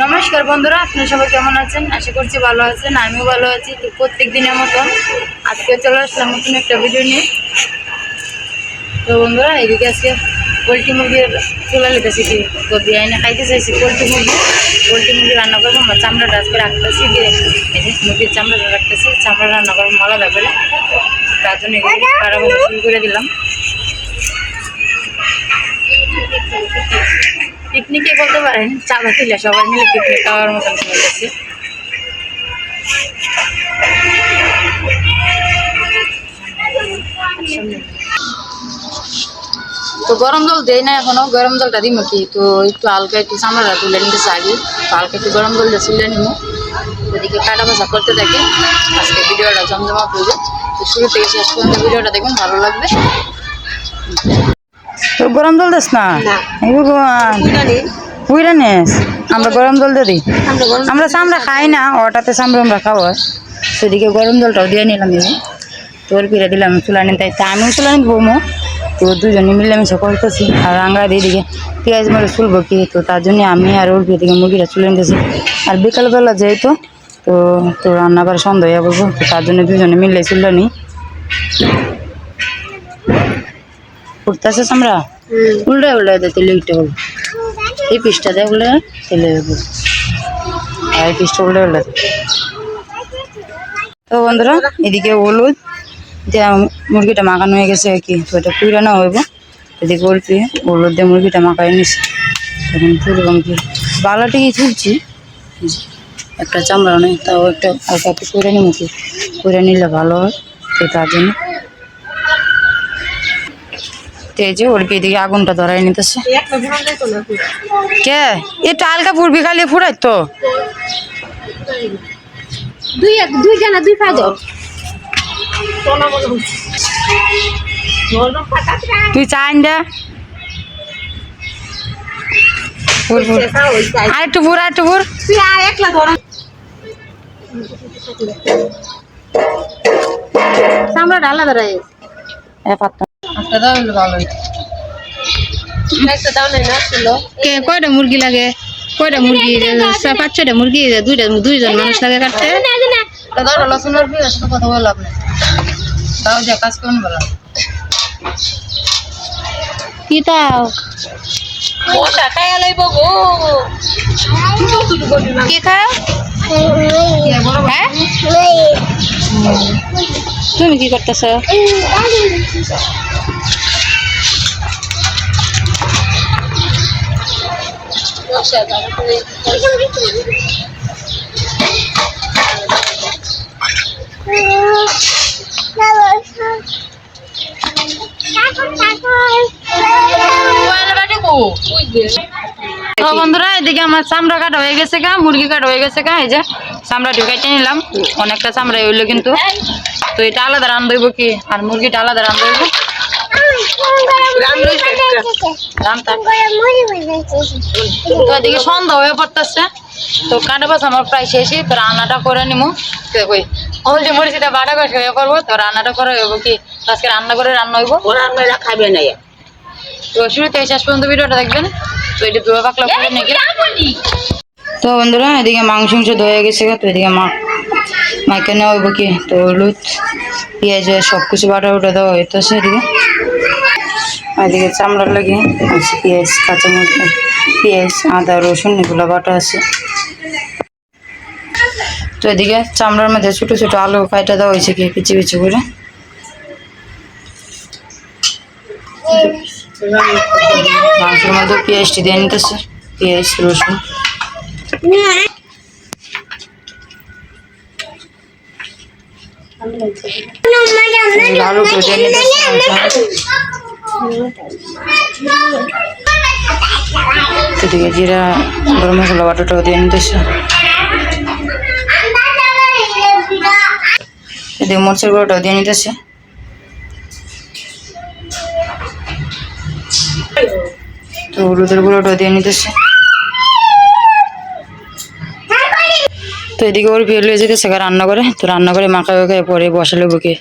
নমস্কার বন্ধুরা, আপনারা সবাই কেমন আছেন? আশা করছি ভালো আছেন, আমিও ভালো আছি। তো প্রত্যেক দিনের মতো আজকে চলে আসলাম নতুন একটা ভিডিও নিয়ে। তো বন্ধুরা, এদিকে আজকে পোলট্রি মুরগির চুলা লিতেছি, কি তো দিয়ে আইনে খাইতে চাইছি পোলট্রি মুরগি রান্না করবো। আমরা চামড়াটা আজকে রাখতেছি, দিয়ে মুরগির চামড়াটা রাখতেছি, চামড়া রান্না করবো আলাদা করে। তার জন্য কারা শুরু করে দিলাম। পিকনিকে বলতে পারেন, চাঁদা তুলে সবাই মিলে পিকনিক খাওয়ার মতন চলতেছে। তো গরম জল দেয় না এখনো, গরম জলটা দিমো কি, তো একটু হালকা একটু চামড়াটা তুলে নিতেছে আগে, তো হালকা একটু গরম জল দিয়ে তুলে নিবো। ওদিকে কাটা বাছা করতে থাকে। আজকে ভিডিওটা জমজমা করবে, তো শুরু থেকে শেষ পর্যন্ত ভিডিওটা দেখুন, ভালো লাগবে। তো গরম জল দিস না, পুইরা নিস। আমরা গরম জল দিয়ে দিই, আমরা চামড়া খাই না, ওটাতে চামড়া আমরা খাওয়া। সেদিকে গরম জলটাও দিয়ে নিলাম। তোর পিড়ে দিলাম চুলা নিতে, আমিও চুলা নিতে বমো। তো দুজনে মিলেমিশে করতেছি। আর আঙ্গা দিদিকে পেঁয়াজ মারে চুলবো কি, তো তার জন্য আমি আর ওর দিকে মুরগিটা চুলে নিতেছি। আর বিকালবেলা যেহেতু তো তো রান্না করে সন্ধ্যা হয়ে বলবো, তো তার জন্য দুজনে মিলে চুলা নিই। উঠতেছে আমরা উল্টা তেলে ইটা বল, এই পিসটা দেয় বলে তেলে আর এই পিসটা উল্টা। তো বন্ধুরা, এদিকে হলুদ দিয়ে মুরগিটা মাখানো হয়ে গেছে আর কি, তো এটা পুরানো হইব। এদিকে অল্পি হলুদ দিয়ে মুরগিটা মাখাই নিছি। এখন তুলবাম কি বালাটিকে তুলছি, একটা চামড়া নেই, তাও একটা হালকা একটু করে নিব, কি করে নিলে ভালো হয়। তো তার জন্য এই যে অল্পি এদিকে আগুনটা ধরাই নিতেছে। কে এটা হালকা পুরবি খালি ফুরাই তো দুই জানা দুই ফায়দা। তুই চাইন দে আরেকটু পুর চামড়া ডালা ধরাই ভালো। কয়টা মুরগি লাগে? কয়টা মুরগি? 5-6টা মুরগি, দুইজন মানুষ লাগে কাটতে। কথা বললাম তাও যে কাজ করুন বলা কি তাও কি খাও? তুমি কি করতেছ? বন্ধুরা, এদিকে আমার চামড়া কাটা হয়ে গেছে গা, মুরগি কাটা হয়ে গেছে গা। এই যে চামড়া ঢুকাইতে নিলাম, অনেকটা চামড়া হইলো কিন্তু। তো এটা আলাদা রান্না হইব কি, আর মুরগিটা আলাদা রান্না হইব। তো এদিকে সন্ধ্যা হয়ে পড়তেছে, তো কাটা বাস আমার প্রায় শেষই। তো রান্নাটা করে নিবো, হলদি মরিচিটা বাটা করে হয়ে করবো। তো রান্নাটা করে হইব কি, আজকে রান্না করে রান্না হইব, রান্না খাবে না। তো শুরু থেকে শেষ পর্যন্ত ভিডিওটা দেখবেন। তো এটা ধোয়া পাকলা করে নাকি। তো বন্ধুরা, এদিকে মাংস ধয়ে গেছে, তো এদিকে মাইকে নেওয়া হইব কি, তো হলুদ পেঁয়াজ সবকিছু বাটা উঠে দেওয়া হইতেছে। এদিকে চামড়া লাগে আছে পেঁয়াজ, কাঁচামরিচ, পেঁয়াজ, আদা, রসুন এগুলো বাটা আছে। তো এদিকে চামড়ার মধ্যে ছোট ছোট আলু কাটা দেওয়া হয়েছে কি পিচি পিচি করে। মাংসের মধ্যে পেঁয়াজটি দিয়ে নিতেছে, পেঁয়াজ রসুন। আলু দিয়ে নিতেছে, এদিকে জিরা গরম মশলা বাটাটাও দিয়ে নিতেছে। এদিকে মরিচের গুঁড়োটাও দিয়ে নিতেছে। তো হলুদের গুঁড়োটাও দিয়ে নিতেছে। তো এদিকে ওর বিয়ে যেতেছে রান্না করে, তো রান্না করে মাখায় পরে বসালে বুকে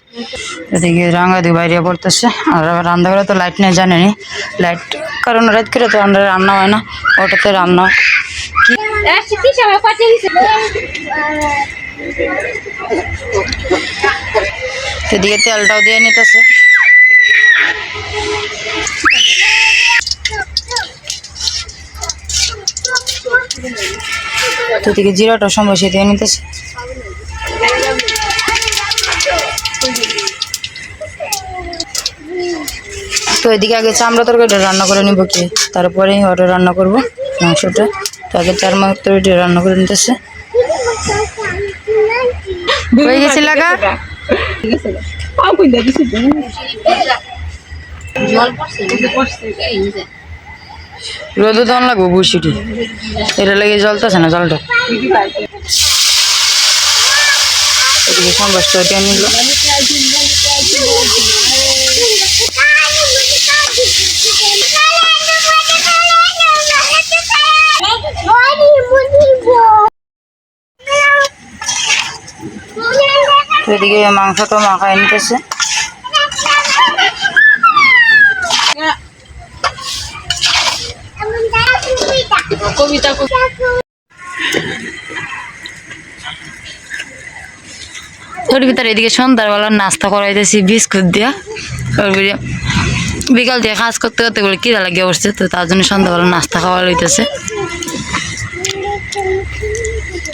এদিকে রাঙা দিয়ে বাইরে পড়তেছে। আর রান্নাঘরে তো লাইট নেই, জানেনি লাইট, কারণ রাত করে তো আমরা রান্না হয় না, ওটাতে রান্না হয়। এদিকে তেলটাও দিয়ে নিতেছে। এদিকে জিরাটা সম্বসে দিয়ে নিতেছে। তো এদিকে আগে চামড়া তরকারিটা রান্না করে নিব, কি তারপরে ওটা রান্না করব মাংসটা। তো আগে চামড়া তরকারিটা রান্না করে নিতেছে। হয়ে গেছে লাগা রোদ দন লাগবো বুসিটি, এটা লেগে জ্বলতেছে না জলটা। এদিকে সম্বাসটা ওইটা নিল। এদিকে মাংসটা মাখায় নিতেছে। ওর ভিতরে এদিকে সন্ধ্যাবেলা নাস্তা করাইতেছি বিস্কুট দিয়া। বিকাল দিয়ে কাজ করতে করতে বলে কিরা লাগিয়ে বসছে, তো তার জন্য সন্ধ্যাবেলা নাস্তা খাওয়া লইতেছে।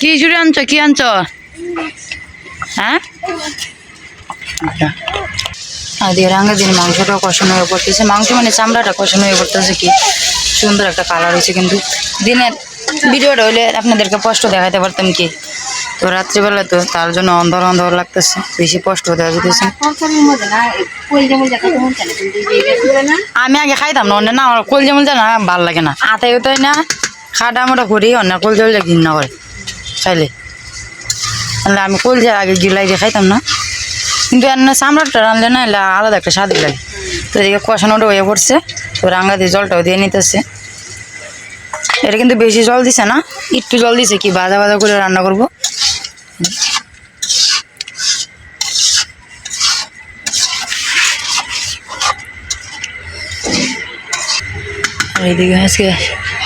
কি চুরি আনছ, কি আনছ? হ্যাঁ, দিয়ে রাঙা দিন মাংসটাও কষানো হয়ে পড়তেছে। মাংস মানে চামড়াটা কষানো হয়ে পড়তেছে, কি সুন্দর একটা কালার হয়েছে। কিন্তু দিনের ভিডিওটা হইলে আপনাদেরকে স্পষ্ট দেখাতে পারতাম, কি তো রাত্রিবেলা তো তার জন্য অন্ধকার অন্ধকার লাগতেছে, বেশি কষ্ট দেওয়া যেতেছে। আমি আগে খাইতাম না, না আমার কলজা মলজা না ভাল লাগে না, আতাইও তাই না খাটা মোটা করি, অন্য কলজা মলজা ঘৃণা করে খাইলে। আমি কলজা আগে গিলাই দিয়ে খাইতাম না, কিন্তু এর না চামড়াটা রানলে না এলে আলাদা একটা স্বাদ লাগে। তো এদিকে কষানোটা হয়ে পড়ছে, তো রাঙা দিয়ে জলটাও দিয়ে নিতেছে। এটা কিন্তু বেশি জল দিছে না, একটু জল দিছে, কি ভাজা ভাজা করে রান্না করবো। এইদিকে আজকে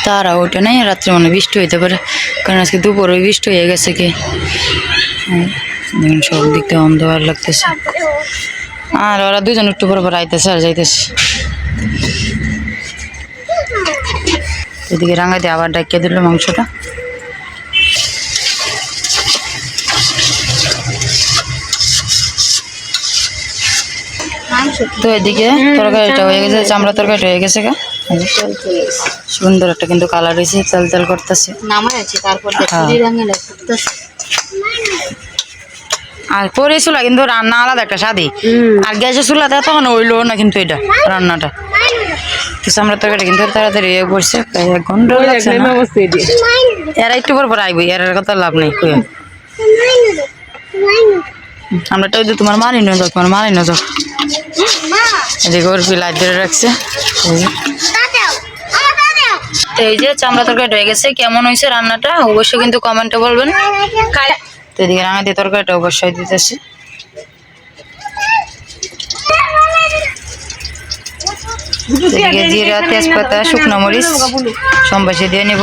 তারা ওঠে নাই, রাত্রে মানে বৃষ্টি হইতে পারে, কারণ আজকে দুপুরে বৃষ্টি হয়ে গেছে। কি সব দিক থেকে অন্ধকার লাগতেছে। আর ওরা দুজন একটু পর পর আইতেছে আর যাইতেছে। এদিকে রাঙা দিয়ে আবার ডাকিয়ে দিল মাংসটা। তো এদিকে তরকারিটা হয়ে গেছে, চামড়া তরকারিটা হয়ে গেছে। সুন্দর একটা কিন্তু কালার হয়েছে, তেল তেল করতেছে। আর পরে চুলা কিন্তু রান্না আলাদা একটা স্বাদই। আর গ্যাসের চুলাতে তখন হইলো না কিন্তু এটা রান্নাটা। চামড়া তরকারি কিন্তু তাড়াতাড়ি হয়ে পড়ছে, প্রায় 1 ঘন্টা লাগছে না। এরা একটু পর পর আইবই, এর কথা লাভ নেই। আমরা তো তোমার মানি না যাও, তোমার মানি না যাও। এদিকে ওর লাইট ধরে রাখছে। তো এই যে চামড়া তরকারিটা হয়ে গেছে, কেমন হয়েছে রান্নাটা অবশ্যই কিন্তু কমেন্টে বলবেন। তো এদিকে রাঙা দিয়ে তরকারিটা অবশ্যই দিতেছি। এদিকে জিরা, তেজপাতা, শুকনো মরিচ সম্বাসে দিয়ে নিব।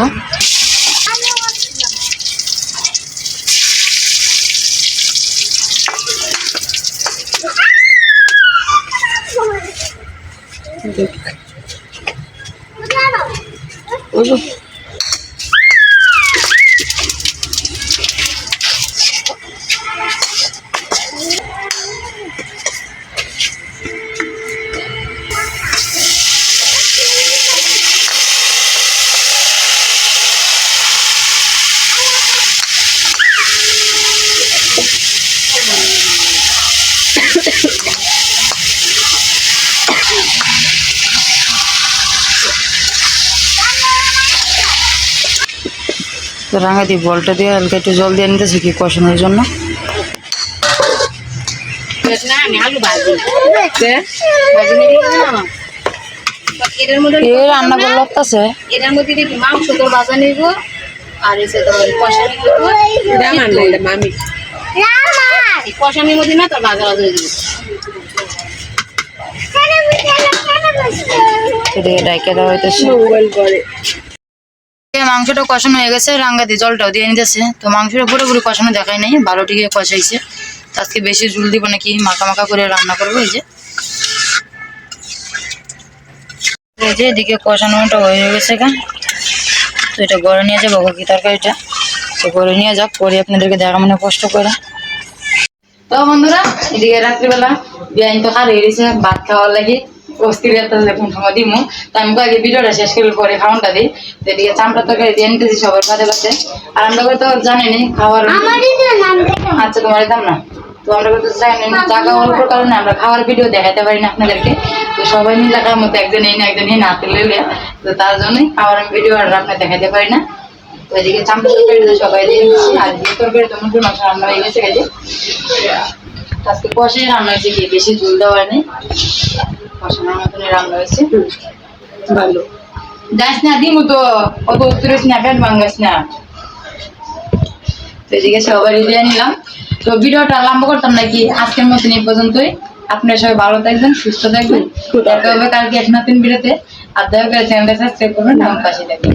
তো রাঙা দিয়ে বলটা দিয়ে হালকা একটু জল দিয়ে নিতেছি, কি কষানোর জন্য। রান্না করে লাগতেছে, এটার মধ্যে দেখি মাংস তোর ভাজা নিব, আর এসে তোর কষানি কষানির মধ্যে না তোর ভাজা ভাজা হয়ে যাবে। এদিকে ডাইকে দেওয়া হইতেছে। মাংসটা কষানো হয়ে গেছে, রাঙ্গা দিয়ে জলটাও দিয়ে নিতেছে। তো মাংসটা পুরোপুরি কষানো দেখায় নাই, ভালো টিকে কষাইছে। আজকে বেশি ঝুল দিব নাকি, মাখা মাখা করে রান্না করবো। এই যে এদিকে কষানোটা হয়ে গেছে গা। তো এটা গড়ে নিয়ে যাবো কি তরকারিটা, তো গড়ে নিয়ে যাক, পরে আপনাদেরকে দেখা মানে কষ্ট করে। তো বন্ধুরা এদিকে রাত্রিবেলা বিয়াইন তো হারিয়ে গেছে ভাত খাওয়ার লাগে, অস্থির কোন সময় দিমু। তো আমি আগে ভিডিওটা শেষ করে পরে খাওয়ানটা দিই। তো এদিকে চামড়া তরকারি দিয়ে নিতেছি সবার কাছে কাছে। আর আমরা তো জানেনি খাওয়ার, আচ্ছা তোমার দাম না, তো আমরা কিন্তু জানি জায়গা অল্পর কারণে আমরা খাওয়ার ভিডিও দেখাতে পারি না আপনাদেরকে। তো সবাই মিলে খাওয়ার মতো একজন এই না একজন এই নাতে লেলে, তো তার জন্যই খাওয়ার ভিডিও আর আপনার দেখাতে পারি না। তো এদিকে চামড়া তরকারি সবাই দিয়ে দিচ্ছি, আর যে তরকারি তো মুরগির মাংস রান্না হয়ে গেছে গেছে। আজকে কষে রান্না হয়েছে, কি বেশি ঝুল দেওয়া নেই, কষানোর মতনই রান্না হয়েছে। ভালো যাস না দিমু তো, অত উত্তরিস না, পেট ভাঙ্গাস না। তো এদিকে সবাই দিয়ে নিলাম। তো ভিডিওটা লম্বা করতাম নাকি, আজকের মতন এই পর্যন্তই। আপনারা সবাই ভালো থাকবেন, সুস্থ থাকবেন। দেখা হবে কালকে এক নতুন ভিডিওতে। আর দয়া করে চ্যানেলটা সাবস্ক্রাইব করবেন, আমার পাশে থাকবেন।